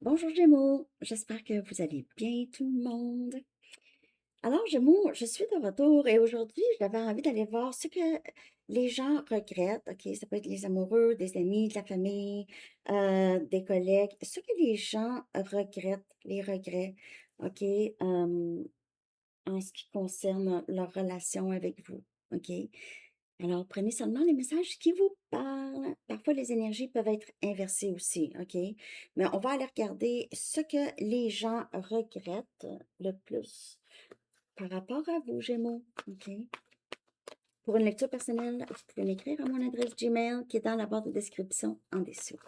Bonjour Gémeaux, j'espère que vous allez bien tout le monde. Alors Gémeaux, je suis de retour et aujourd'hui j'avais envie d'aller voir ce que les gens regrettent. Ok, ça peut être les amoureux, des amis, de la famille, des collègues. Ce que les gens regrettent, les regrets, ok, en ce qui concerne leur relation avec vous. Ok, alors, prenez seulement les messages qui vous parlent. Parfois, les énergies peuvent être inversées aussi, OK? Mais on va aller regarder ce que les gens regrettent le plus par rapport à vous, Gémeaux, OK? Pour une lecture personnelle, vous pouvez m'écrire à mon adresse Gmail qui est dans la barre de description en dessous.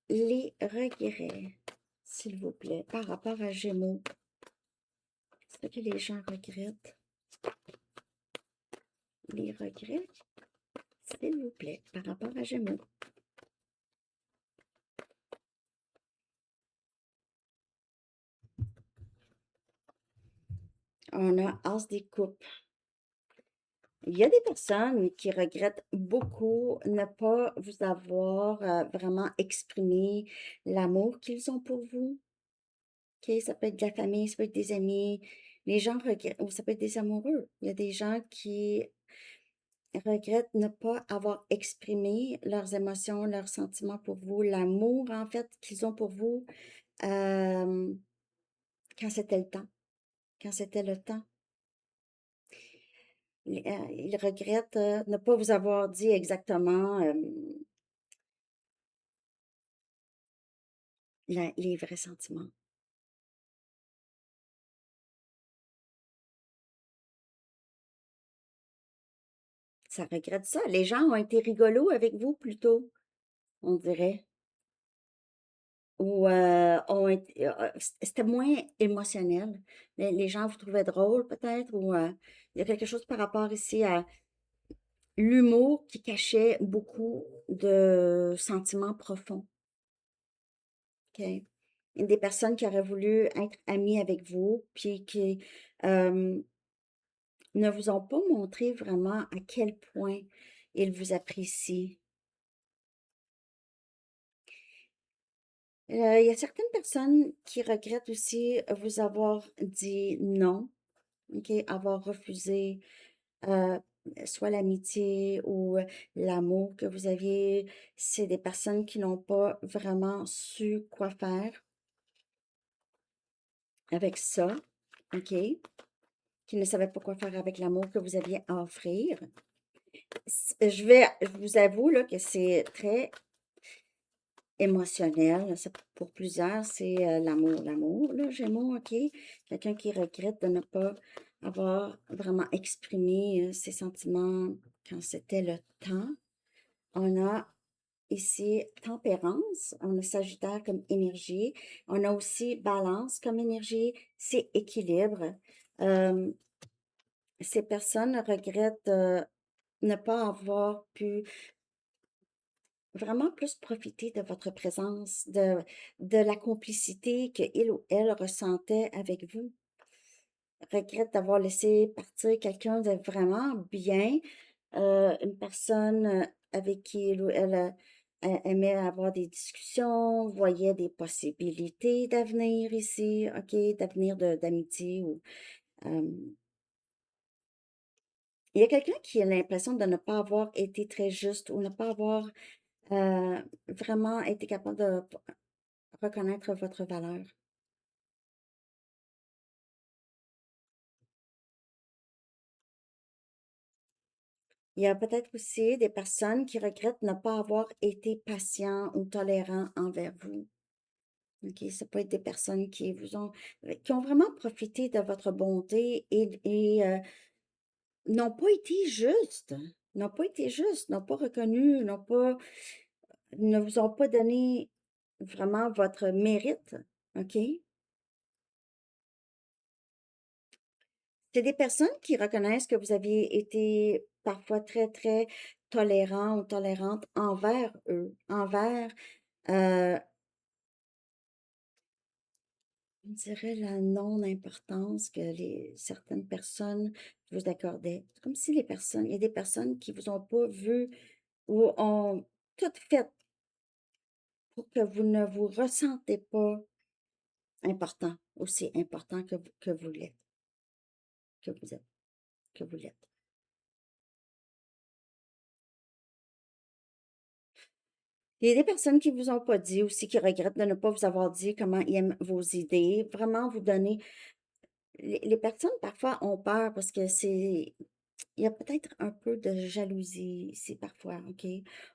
Les regrets, s'il vous plaît, par rapport à Gémeaux, ce que les gens regrettent, les regrets, s'il vous plaît, par rapport à Gémeaux. On a As des coupes. Il y a des personnes qui regrettent beaucoup ne pas vous avoir vraiment exprimé l'amour qu'ils ont pour vous. OK? Ça peut être de la famille, ça peut être des amis. Les gens regrettent, ou ça peut être des amoureux. Il y a des gens qui regrettent ne pas avoir exprimé leurs émotions, leurs sentiments pour vous, l'amour en fait qu'ils ont pour vous euh, quand c'était le temps, quand c'était le temps. Ils regrettent ne pas vous avoir dit exactement les vrais sentiments. Ça regrette ça. Les gens ont été rigolos avec vous plutôt, on dirait. Ou c'était moins émotionnel. Les gens vous trouvaient drôle peut-être, ou il y a quelque chose par rapport ici à l'humour qui cachait beaucoup de sentiments profonds. OK? Des personnes qui auraient voulu être amies avec vous, puis qui euh, ne vous ont pas montré vraiment à quel point ils vous apprécient. Il y a certaines personnes qui regrettent aussi vous avoir dit non, OK, avoir refusé euh, soit l'amitié ou l'amour que vous aviez. C'est des personnes qui n'ont pas vraiment su quoi faire avec ça, OK, qui ne savaient pas quoi faire avec l'amour que vous aviez à offrir. Je vous avoue là, que c'est très émotionnel. Ça, pour plusieurs, c'est l'amour. L'amour, là, Gémeaux, OK? Quelqu'un qui regrette de ne pas avoir vraiment exprimé ses sentiments quand c'était le temps. On a ici tempérance, on a Sagittaire comme énergie. On a aussi balance comme énergie, c'est équilibre. Euh, ces personnes regrettent ne pas avoir pu vraiment plus profiter de votre présence, de la complicité qu'il ou elle ressentait avec vous. Regrette d'avoir laissé partir quelqu'un de vraiment bien, une personne avec qui il ou elle aimait avoir des discussions, voyait des possibilités d'avenir ici, OK, d'avenir d'amitié. Il y a quelqu'un qui a l'impression de ne pas avoir été très juste ou ne pas avoir vraiment été capable de reconnaître votre valeur. Il y a peut-être aussi des personnes qui regrettent ne pas avoir été patient ou tolérant envers vous. OK, ça peut être des personnes qui ont vraiment profité de votre bonté et n'ont pas été justes, n'ont pas été justes, n'ont pas reconnu, ne vous ont pas donné vraiment votre mérite. OK? C'est des personnes qui reconnaissent que vous aviez été parfois très, très tolérant ou tolérante envers eux, envers, euh, on dirait la non-importance que certaines personnes vous accordaient. C'est comme si il y a des personnes qui vous ont pas vu ou ont tout fait pour que vous ne vous ressentez pas important, aussi important que vous l'êtes, que vous êtes, que vous l'êtes. Il y a des personnes qui vous ont pas dit aussi, qui regrettent de ne pas vous avoir dit comment ils aiment vos idées. Vraiment vous donner. Les personnes parfois ont peur parce que c'est. Il y a peut-être un peu de jalousie ici parfois, OK?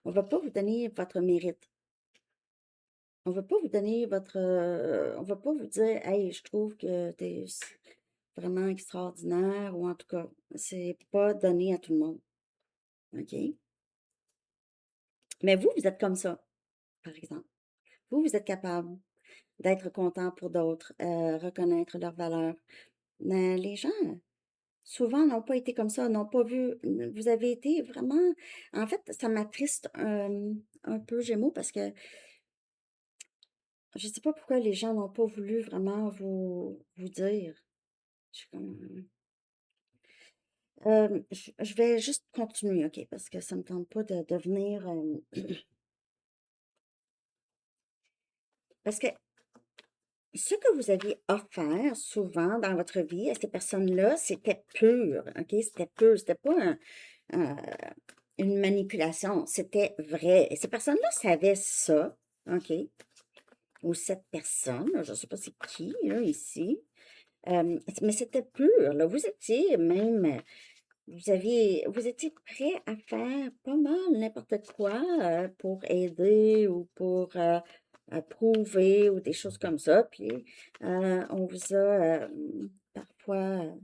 On va pas vous donner votre mérite. On va pas vous donner on va pas vous dire, hey, je trouve que tu es vraiment extraordinaire, ou en tout cas, c'est pas donné à tout le monde, OK? Mais vous, vous êtes comme ça, par exemple. Vous êtes capable d'être content pour d'autres, reconnaître leur valeur. Mais les gens, souvent, n'ont pas été comme ça, n'ont pas vu. Vous avez été vraiment. En fait, ça m'attriste un peu, Gémeaux, parce que je sais pas pourquoi les gens n'ont pas voulu vraiment vous dire. Je suis comme. Je vais juste continuer, OK, parce que ça me tente pas de devenir. Parce que ce que vous aviez offert souvent dans votre vie à ces personnes-là, c'était pur, OK? C'était pur, c'était pas un- une manipulation, c'était vrai. Et ces personnes-là savaient ça, OK? Ou cette personne, je ne sais pas c'est qui, là, ici. Mais c'était pur, là. Vous étiez même, vous étiez prêt à faire pas mal n'importe quoi pour aider ou pour prouver ou des choses comme ça. Puis on vous a parfois,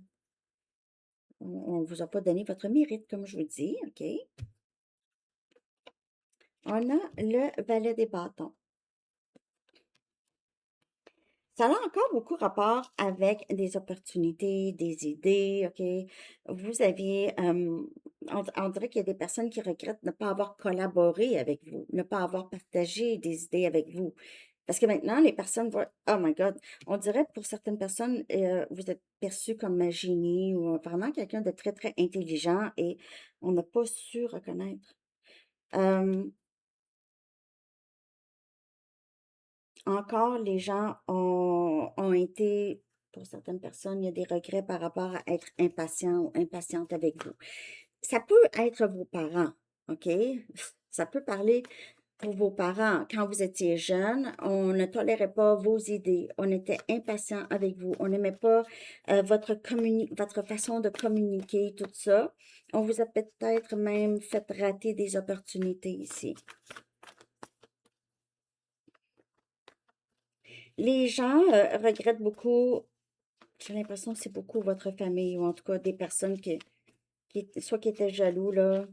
on vous a pas donné votre mérite, comme je vous dis, OK? On a le valet des bâtons. Ça a encore beaucoup rapport avec des opportunités, des idées, OK? Vous aviez, on dirait qu'il y a des personnes qui regrettent de ne pas avoir collaboré avec vous, ne pas avoir partagé des idées avec vous. Parce que maintenant, les personnes voient, oh my God, on dirait pour certaines personnes, vous êtes perçu comme un génie ou vraiment quelqu'un de très, très intelligent et on n'a pas su reconnaître. Euh, Encore, les gens ont été, pour certaines personnes, il y a des regrets par rapport à être impatient ou impatiente avec vous. Ça peut être vos parents, OK? Ça peut parler pour vos parents. Quand vous étiez jeune, on ne tolérait pas vos idées. On était impatient avec vous. On n'aimait pas votre façon de communiquer, tout ça. On vous a peut-être même fait rater des opportunités ici. Les gens regrettent beaucoup. J'ai l'impression que c'est beaucoup votre famille, ou en tout cas des personnes soit qui étaient jaloux, là,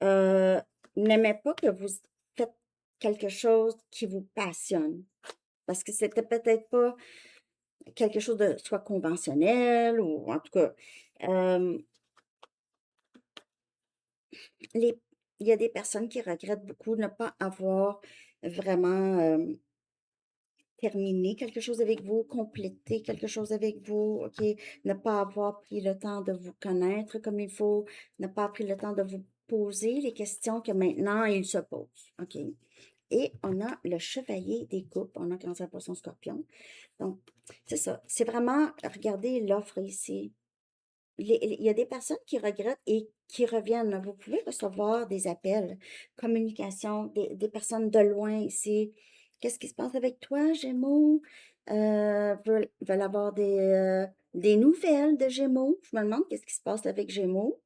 euh, n'aimaient pas que vous faites quelque chose qui vous passionne. Parce que c'était peut-être pas quelque chose de soit conventionnel, ou en tout cas, euh, les, il y a des personnes qui regrettent beaucoup de ne pas avoir vraiment terminer quelque chose avec vous, compléter quelque chose avec vous, OK? Ne pas avoir pris le temps de vous connaître comme il faut, ne pas pris le temps de vous poser les questions que maintenant il se pose, OK? Et on a le chevalier des coupes, on a Cancer, Poisson, Scorpion. Donc, c'est ça. C'est vraiment, regardez l'offre ici. Il y a des personnes qui regrettent et qui reviennent. Vous pouvez recevoir des appels, communication, des personnes de loin ici. Qu'est-ce qui se passe avec toi, Gémeaux? Veulent avoir des nouvelles de Gémeaux. Je me demande qu'est-ce qui se passe avec Gémeaux.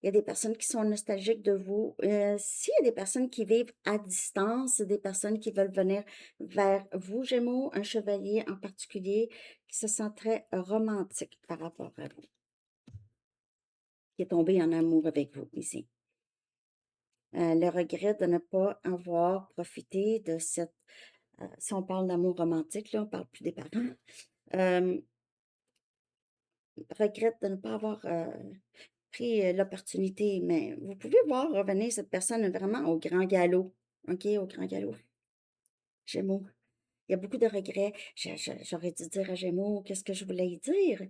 Il y a des personnes qui sont nostalgiques de vous. S'il y a des personnes qui vivent à distance, des personnes qui veulent venir vers vous, Gémeaux, un chevalier en particulier, qui se sent très romantique par rapport à vous, qui est tombé en amour avec vous ici. Le regret de ne pas avoir profité de cette... si on parle d'amour romantique, là, on parle plus des parents. Euh, Regrette de ne pas avoir pris l'opportunité, mais vous pouvez voir revenir cette personne vraiment au grand galop. OK, au grand galop. Gémeaux. Il y a beaucoup de regrets. J'aurais dû dire à Gémeaux qu'est-ce que je voulais y dire.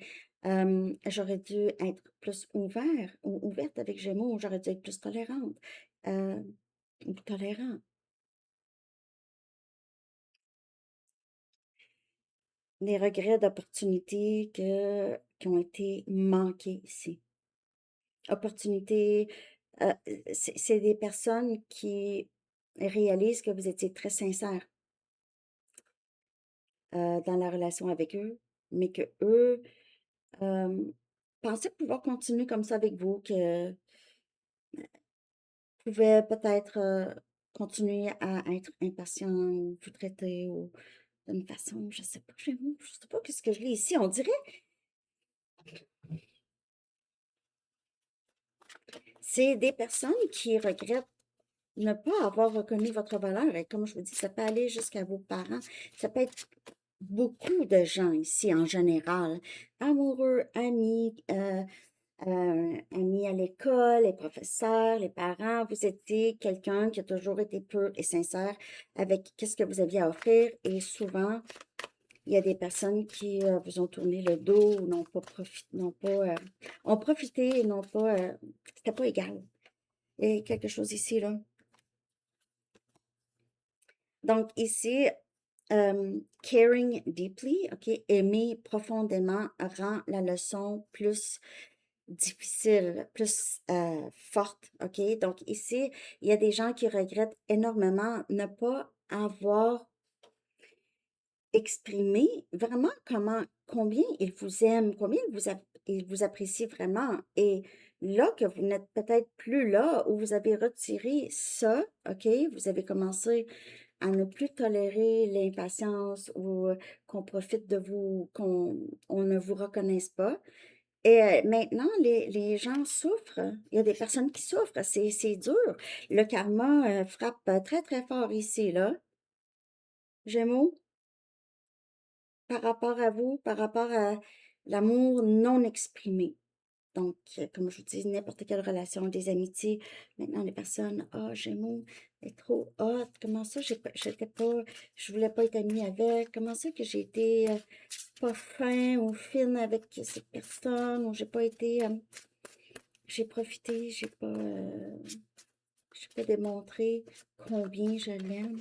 J'aurais dû être plus ouvert ou ouverte avec Gémeaux. J'aurais dû être plus tolérante ou tolérant. des regrets d'opportunités qui ont été manquées ici. Opportunités, euh, c'est des personnes qui réalisent que vous étiez très sincère dans la relation avec eux, mais que eux pensaient pouvoir continuer comme ça avec vous, que pouvaient peut-être continuer à être impatient ou vous traiter ou d'une façon, je sais pas, je sais pas qu'est-ce que je lis ici. On dirait c'est des personnes qui regrettent ne pas avoir reconnu votre valeur. Et comme je vous dis, ça peut aller jusqu'à vos parents. Ça peut être beaucoup de gens ici en général. Amoureux, amis, amis à l'école, les professeurs, les parents. Vous étiez quelqu'un qui a toujours été pur et sincère avec qu'est-ce que vous aviez à offrir. Et souvent, il y a des personnes qui vous ont tourné le dos ou n'ont pas profité, ont profité et n'ont pas, c'était pas égal. Il y a quelque chose ici, là. Donc, ici, caring deeply, OK, aimer profondément rend la leçon plus difficile, plus forte, OK? Donc, ici, il y a des gens qui regrettent énormément ne pas avoir exprimé vraiment combien ils vous aiment, combien ils vous apprécient vraiment. Et là, que vous n'êtes peut-être plus là, où vous avez retiré ça, OK? Vous avez commencé à ne plus tolérer l'impatience ou qu'on profite de vous, qu'on on ne vous reconnaisse pas. Et maintenant, les gens souffrent. Il y a des personnes qui souffrent. C'est dur. Le karma frappe très, très fort ici, là. Gémeaux, par rapport à vous, par rapport à l'amour non exprimé. Donc, comme je vous dis, n'importe quelle relation, des amitiés. Maintenant, les personnes, ah, Gémeaux est trop hot. Comment ça, j'étais pas, je voulais pas être amie avec. Comment ça que j'ai été pas fin ou fine avec cette personne, ou j'ai pas été, j'ai profité, j'ai pas démontré combien je l'aime.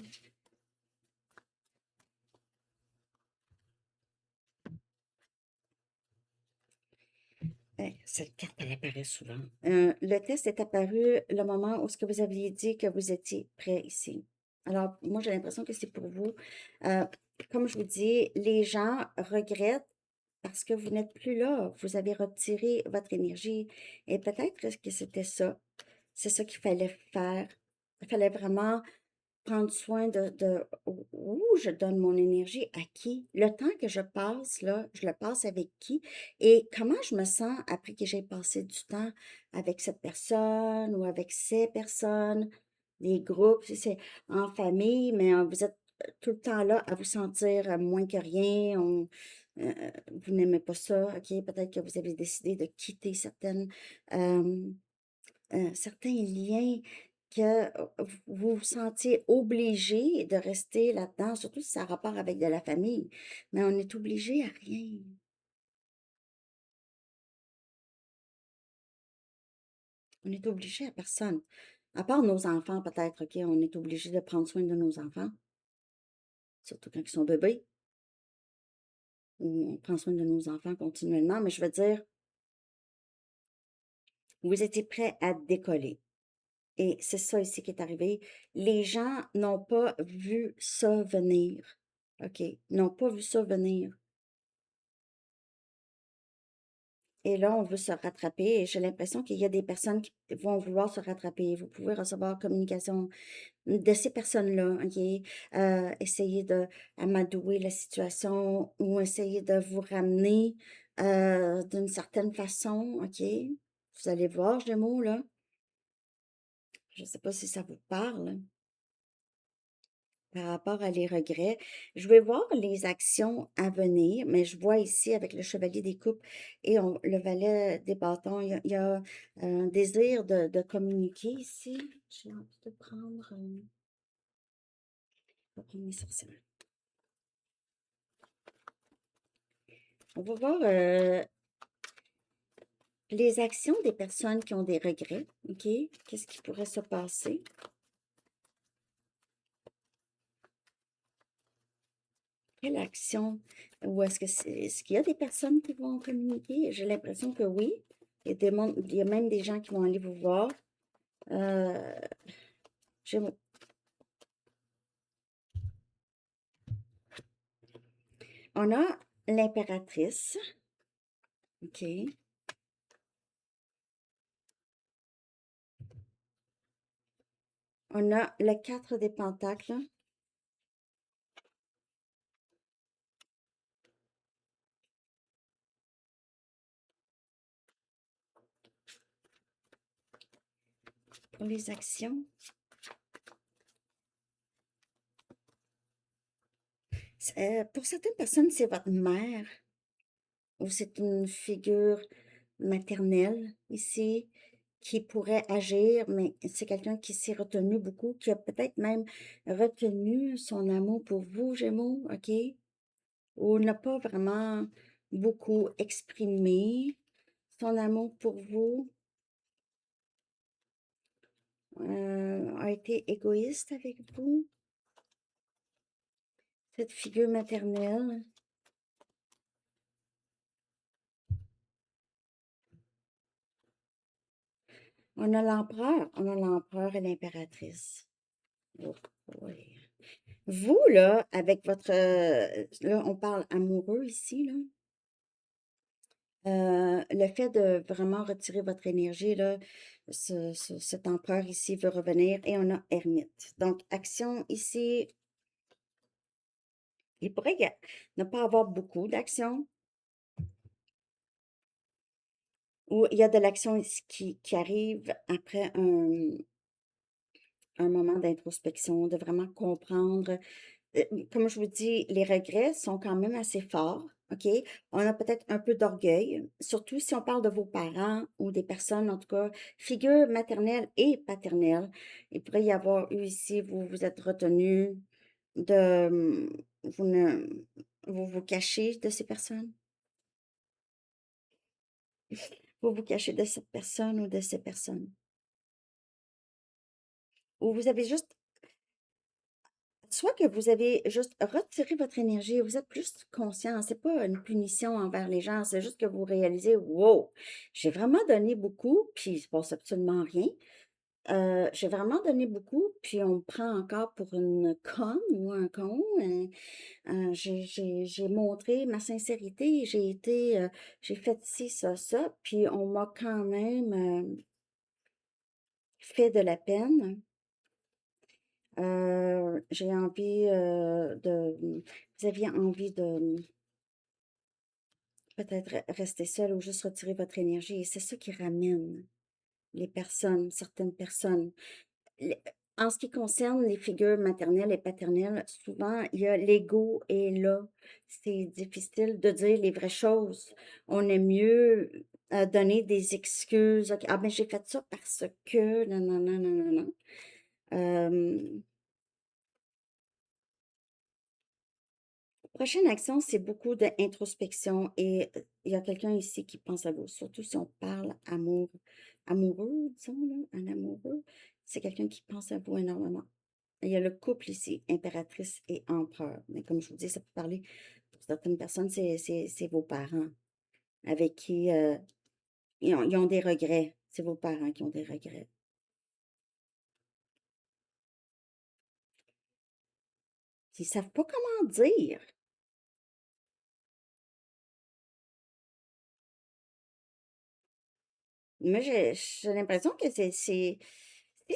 Cette carte, elle apparaît souvent. Le test est apparu le moment où ce que vous aviez dit que vous étiez prêt ici. Alors, moi, j'ai l'impression que c'est pour vous. Euh, Comme je vous dis, les gens regrettent parce que vous n'êtes plus là. Vous avez retiré votre énergie. Et peut-être que c'était ça. C'est ça qu'il fallait faire. Il fallait vraiment prendre soin de où je donne mon énergie, à qui, le temps que je passe, là, je le passe avec qui, et comment je me sens après que j'ai passé du temps avec cette personne ou avec ces personnes, les groupes, si c'est en famille, mais vous êtes tout le temps là à vous sentir moins que rien, vous n'aimez pas ça, ok, peut-être que vous avez décidé de quitter euh, certains liens que vous vous sentiez obligé de rester là-dedans, surtout si ça a rapport avec de la famille. Mais on est obligé à rien. On est obligé à personne. À part nos enfants, peut-être, OK, on est obligé de prendre soin de nos enfants, surtout quand ils sont bébés, ou on prend soin de nos enfants continuellement. Mais je veux dire, vous étiez prêt à décoller. Et c'est ça ici qui est arrivé. Les gens n'ont pas vu ça venir. OK? N'ont pas vu ça venir. Et là, on veut se rattraper et j'ai l'impression qu'il y a des personnes qui vont vouloir se rattraper. Vous pouvez recevoir communication de ces personnes-là, OK? Essayer de amadouer la situation ou essayer de vous ramener d'une certaine façon, OK? Vous allez voir, Gémeaux, là. Je ne sais pas si ça vous parle par rapport à les regrets. Je vais voir les actions à venir, mais je vois ici avec le chevalier des coupes et le valet des bâtons, il y a un désir de communiquer ici. J'ai envie de prendre, je vais prendre mes sorcières. On va voir les actions des personnes qui ont des regrets, OK? Qu'est-ce qui pourrait se passer? Quelle action? Ou est-ce qu'il y a des personnes qui vont communiquer? J'ai l'impression que oui. Il y a même des gens qui vont aller vous voir. Euh, Gémeaux. On a l'impératrice. OK. On a le 4 des pentacles. Pour les actions. Pour certaines personnes, c'est votre mère ou c'est une figure maternelle ici qui pourrait agir, mais c'est quelqu'un qui s'est retenu beaucoup, qui a peut-être même retenu son amour pour vous, Gémeaux, OK? Ou n'a pas vraiment beaucoup exprimé son amour pour vous, a été égoïste avec vous, cette figure maternelle. On a l'empereur et l'impératrice. Oh, oui. Vous, là, avec votre... là, on parle amoureux ici, là. Le fait de vraiment retirer votre énergie, là, cet empereur ici veut revenir et on a ermite. Donc, action ici, il pourrait ne pas avoir beaucoup d'action ou il y a de l'action ici qui arrive après un moment d'introspection, de vraiment comprendre. Comme je vous dis, les regrets sont quand même assez forts, OK? On a peut-être un peu d'orgueil, surtout si on parle de vos parents ou des personnes, en tout cas, figures maternelles et paternelles. Il pourrait y avoir eu ici, vous vous êtes retenu de, vous ne, vous vous cachez de ces personnes, vous vous cachez de cette personne ou de ces personnes. Ou vous avez juste soit que vous avez juste retiré votre énergie, vous êtes plus conscient, c'est pas une punition envers les gens, c'est juste que vous réalisez: «Wow, j'ai vraiment donné beaucoup, puis il se passe absolument rien. J'ai vraiment donné beaucoup, puis on me prend encore pour une conne ou un con, j'ai montré ma sincérité, j'ai fait ci, ça, puis on m'a quand même, fait de la peine». J'ai envie, vous aviez envie de, peut-être rester seul ou juste retirer votre énergie et c'est ça qui ramène les personnes, certaines personnes. Les En ce qui concerne les figures maternelles et paternelles, souvent, il y a l'ego est là. C'est difficile de dire les vraies choses. On aime mieux, donner des excuses. OK, «Ah, ben, j'ai fait ça parce que non, non, non, non, non, non». Prochaine action, c'est beaucoup d'introspection et il y a quelqu'un ici qui pense à vous, surtout si on parle amoureux, disons, là, un amoureux, c'est quelqu'un qui pense à vous énormément. Il y a le couple ici, impératrice et empereur. Mais comme je vous dis, ça peut parler pour certaines personnes, c'est vos parents avec qui ils ont des regrets. C'est vos parents qui ont des regrets. Ils savent pas comment dire. Moi, j'ai l'impression que si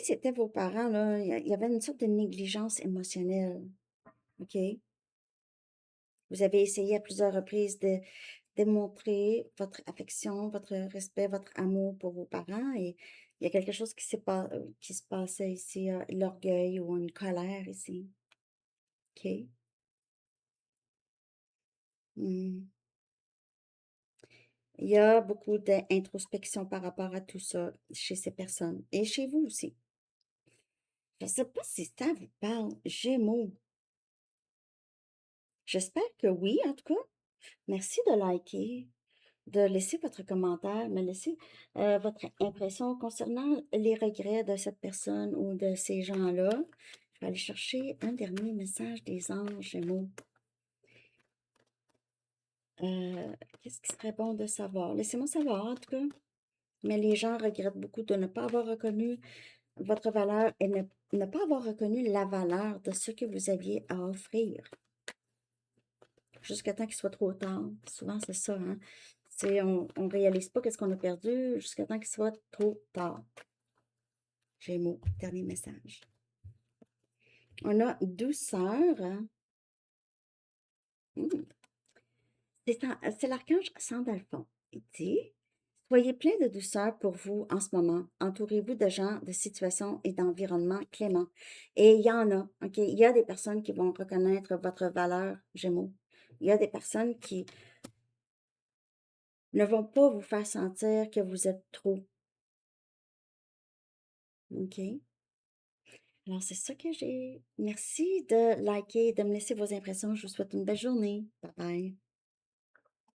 c'était vos parents, là, il y avait une sorte de négligence émotionnelle, OK? Vous avez essayé à plusieurs reprises de démontrer votre affection, votre respect, votre amour pour vos parents et il y a quelque chose qui se passait ici, l'orgueil ou une colère ici, OK? Mmh. Il y a beaucoup d'introspection par rapport à tout ça chez ces personnes et chez vous aussi. Je ne sais pas si ça vous parle, Gémeaux. J'espère que oui, en tout cas. Merci de liker, de laisser votre commentaire, me laisser votre impression concernant les regrets de cette personne ou de ces gens-là. Je vais aller chercher un dernier message des anges Gémeaux. Qu'est-ce qui serait bon de savoir? Laissez-moi savoir, en tout cas. Mais les gens regrettent beaucoup de ne pas avoir reconnu votre valeur et ne pas avoir reconnu la valeur de ce que vous aviez à offrir. Jusqu'à temps qu'il soit trop tard. Souvent, c'est ça, hein? On ne réalise pas qu'est-ce qu'on a perdu jusqu'à temps qu'il soit trop tard. Gémeaux, dernier message. On a douceur. Hmm. C'est l'archange Sandalphon. Il dit, soyez plein de douceur pour vous en ce moment. Entourez-vous de gens, de situations et d'environnements cléments. Et il y en a, OK? Il y a des personnes qui vont reconnaître votre valeur, Gémeaux. Il y a des personnes qui ne vont pas vous faire sentir que vous êtes trop. OK? Alors, c'est ça que j'ai. Merci de liker, de me laisser vos impressions. Je vous souhaite une belle journée. Bye bye.